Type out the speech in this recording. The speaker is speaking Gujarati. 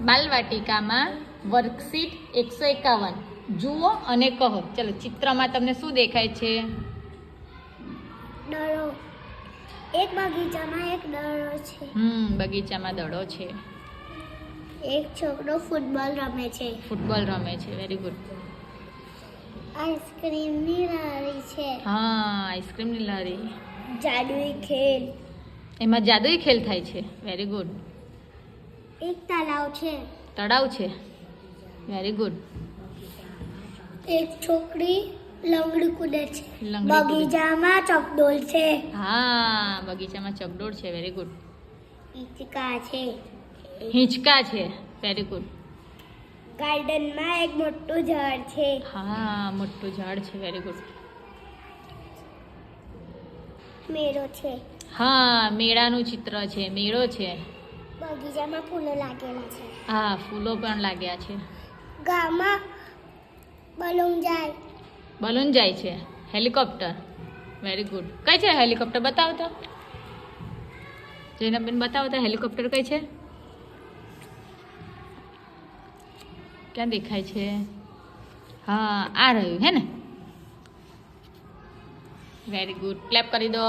બાલવાટિકામાં વર્કશીટ 151 જુઓ અને કહો. ચલો, ચિત્રમાં તમને શું દેખાય છે? દડો. એક બગીચામાં એક દડો છે. બગીચામાં દડો છે. એક છોકરો ફૂટબોલ રમે છે. ફૂટબોલ રમે છે. Very good. આઈસ્ક્રીમની લારી છે. હા, આઈસ્ક્રીમની લારી. જાદુઈ ખેલ. એમાં જાદુઈ ખેલ થાય છે. Very good. એક તળાવ છે. તળાવ છે. Very good. એક છોકરી લંગડી કૂદે છે. લંગડી કૂદે. બગીચામાં ચકડોળ છે. હા, બગીચામાં ચકડોળ છે. Very good. હિંચકા છે. હિંચકા છે. Very good. ગાર્ડનમાં એક મોટું ઝાડ છે. હા, મોટું ઝાડ છે. Very good. મેળો છે. હા, મેળાનું ચિત્ર છે. મેળો છે. બગીચામાં ફૂલો લાગેલા છે. હા, ફૂલો પણ લાગ્યા છે. ગામમાં બલૂન જાય. બલૂન જાય છે. હેલિકોપ્ટર. Very good. કઈ છે હેલિકોપ્ટર? બતાવો તો. જૈનબેન બતાવો તો હેલિકોપ્ટર કઈ છે? ક્યાં દેખાય છે? હા, આ રહ્યું હે ને. Very good. ક્લેપ કરી દો.